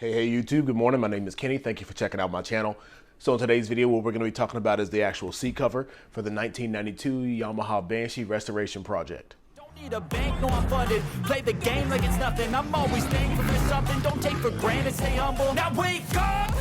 Hey YouTube, good morning. My name is Kenny. Thank you for checking out my channel. So in today's video, what we're going to be talking about is the actual seat cover for the 1992 Yamaha Banshee restoration project. Don't need a bank, no I'm funded. Play the game like it's nothing. I'm always thankful for something. Don't take for granted, stay humble. Now wake up!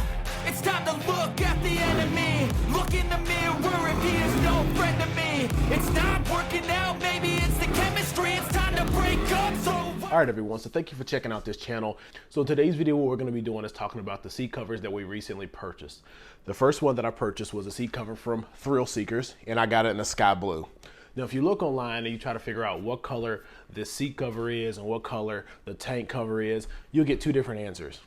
It's time to look at the enemy. Look in the mirror if he is no friend to me. It's not working out, maybe it's the chemistry. It's time to break up, so... All right, everyone, so thank you for checking out this channel. So today's video, what we're going to be doing is talking about the seat covers that we recently purchased. The first one that I purchased was a seat cover from Thrill Seekers, and I got it in a sky blue. Now, if you look online and you try to figure out what color this seat cover is and what color the tank cover is, you'll get two different answers.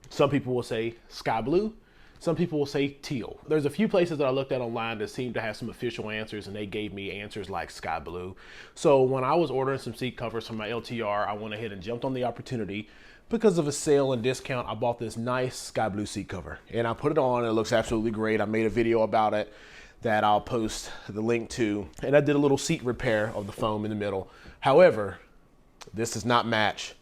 Some people will say sky blue. Some people will say teal. There's a few places that I looked at online that seem to have some official answers, and they gave me answers like sky blue. So when I was ordering some seat covers for my LTR, I went ahead and jumped on the opportunity. Because of a sale and discount, I bought this nice sky blue seat cover, and I put it on. It looks absolutely great. I made a video about it that I'll post the link to, and I did a little seat repair of the foam in the middle. However, this does not match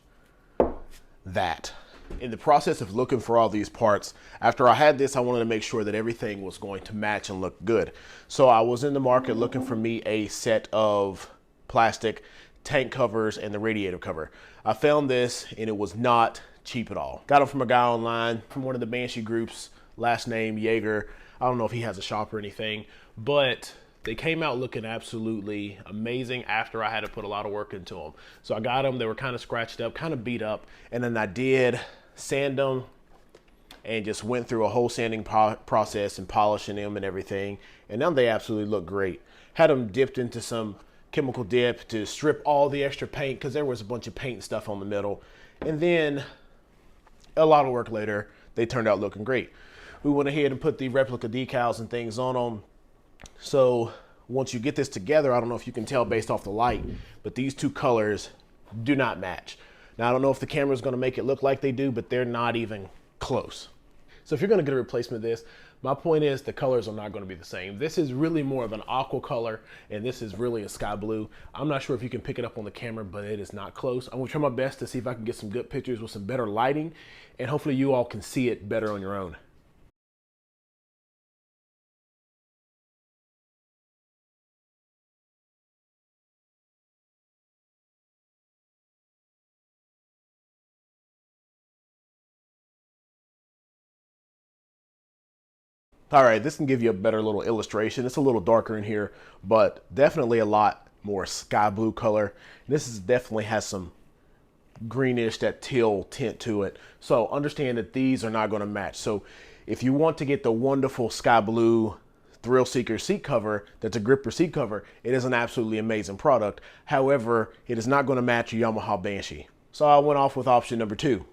that. In the process of looking for all these parts, after I had this, I wanted to make sure that everything was going to match and look good. So I was in the market looking for me a set of plastic tank covers and the radiator cover. I found this, and it was not cheap at all. Got it from a guy online from one of the Banshee groups, last name Jaeger. I don't know if he has a shop or anything, but they came out looking absolutely amazing after I had to put a lot of work into them. So I got them, they were kind of scratched up, kind of beat up, and then I did sand them and just went through a whole sanding process and polishing them and everything. And now they absolutely look great. Had them dipped into some chemical dip to strip all the extra paint because there was a bunch of paint and stuff on the middle. And then a lot of work later, they turned out looking great. We went ahead and put the replica decals and things on them. So once you get this together, I don't know if you can tell based off the light, but these two colors do not match. Now, I don't know if the camera is going to make it look like they do, but they're not even close. So if you're going to get a replacement of this, my point is the colors are not going to be the same. This is really more of an aqua color, and this is really a sky blue. I'm not sure if you can pick it up on the camera, but it is not close. I'm going to try my best to see if I can get some good pictures with some better lighting, and hopefully you all can see it better on your own. All right, this can give you a better little illustration. It's a little darker in here, but definitely a lot more sky blue color. This is definitely has some greenish, that teal tint to it. So understand that these are not going to match. So if you want to get the wonderful sky blue Thrill Seeker seat cover, that's a gripper seat cover, it is an absolutely amazing product. However, it is not going to match your Yamaha Banshee. So I went off with option number two.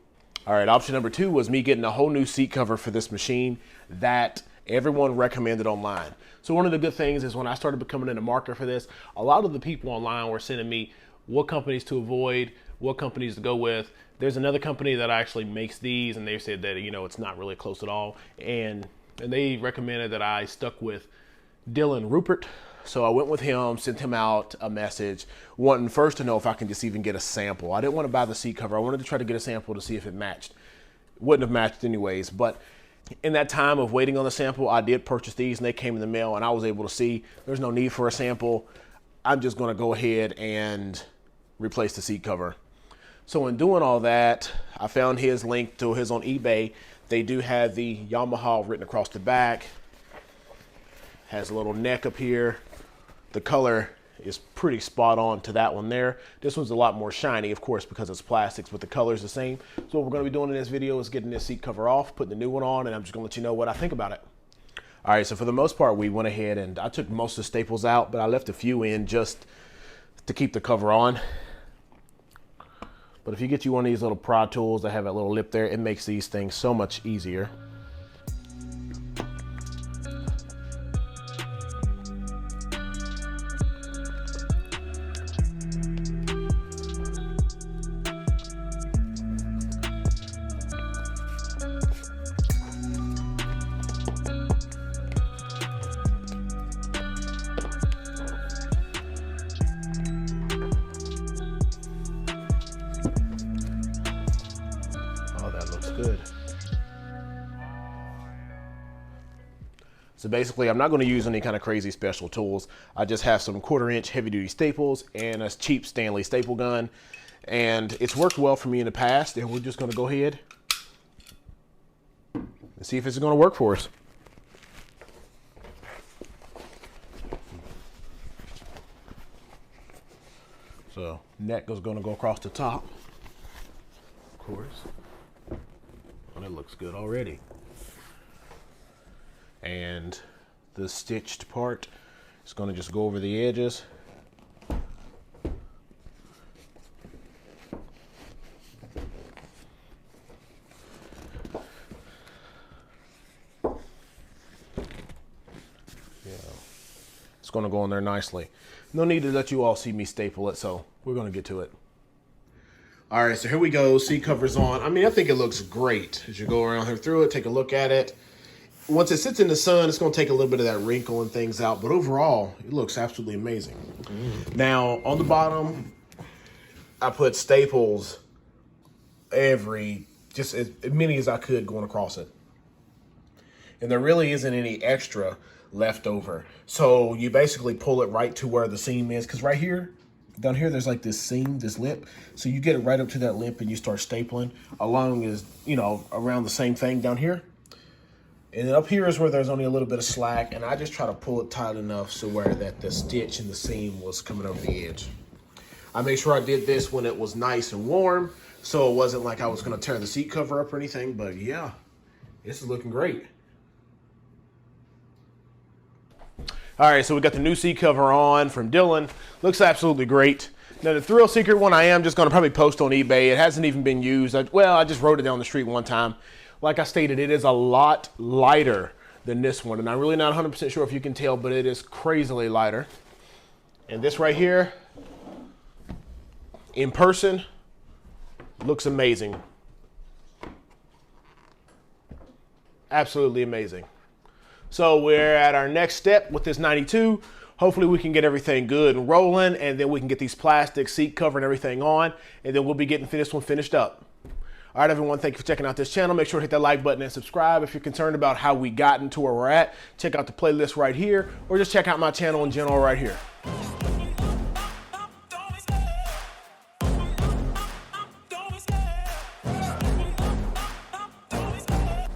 All right, option number two was me getting a whole new seat cover for this machine that everyone recommended online. So one of the good things is when I started becoming in the market for this, a lot of the people online were sending me what companies to avoid, what companies to go with. There's another company that actually makes these, and they said that, you know, it's not really close at all. And they recommended that I stuck with Dylan Rupert. So I went with him, sent him out a message, wanting first to know if I can just even get a sample. I didn't want to buy the seat cover. I wanted to try to get a sample to see if it matched. Wouldn't have matched anyways, but in that time of waiting on the sample, I did purchase these, and they came in the mail, and I was able to see there's no need for a sample. I'm just going to go ahead and replace the seat cover. So in doing all that, I found his link to his on eBay. They do have the Yamaha written across the back. Has a little neck up here. The color is pretty spot on to that one there. This one's a lot more shiny, of course, because it's plastics, but the color's the same. So what we're going to be doing in this video is getting this seat cover off, putting the new one on, and I'm just going to let you know what I think about it. All right, so for the most part, we went ahead and I took most of the staples out, but I left a few in just to keep the cover on. But if you get you one of these little pry tools that have that little lip there, it makes these things so much easier. good. So basically, I'm not going to use any kind of crazy special tools. I just have some 1/4-inch heavy-duty staples and a cheap Stanley staple gun. And it's worked well for me in the past, and we're just going to go ahead and see if it's going to work for us. So neck is going to go across the top, of course. Well, that looks good already. And the stitched part is going to just go over the edges. Yeah, it's going to go in there nicely. No need to let you all see me staple it, so we're going to get to it. All right, so here we go. Seat covers on. I mean, I think it looks great. As you go around here through it, take a look at it. Once it sits in the sun, it's going to take a little bit of that wrinkle and things out, but overall, it looks absolutely amazing. Now, on the bottom, I put staples just as many as I could going across it. And there really isn't any extra left over. So you basically pull it right to where the seam is, because right here, down here, there's like this seam, this lip. So you get it right up to that lip and you start stapling along as, you know, around the same thing down here. And then up here is where there's only a little bit of slack, and I just try to pull it tight enough so where that the stitch and the seam was coming over the edge. I made sure I did this when it was nice and warm, so it wasn't like I was gonna tear the seat cover up or anything, but yeah, this is looking great. All right, so we got the new seat cover on from Dylan. Looks absolutely great. Now the Thrill Seeker one, I am just gonna probably post on eBay. It hasn't even been used. I just rode it down the street one time. Like I stated, it is a lot lighter than this one, and I'm really not 100% sure if you can tell, but it is crazily lighter. And this right here, in person, looks amazing. Absolutely amazing. So we're at our next step with this 92. Hopefully we can get everything good and rolling, and then we can get these plastic seat cover and everything on, and then we'll be getting this one finished up. All right, everyone, thank you for checking out this channel. Make sure to hit that like button and subscribe. If you're concerned about how we gotten to where we're at, check out the playlist right here, or just check out my channel in general right here.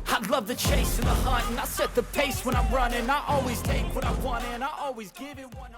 I love the chase and the hunt, and I set the pace when I'm running. I always take what I want and I always give it 100.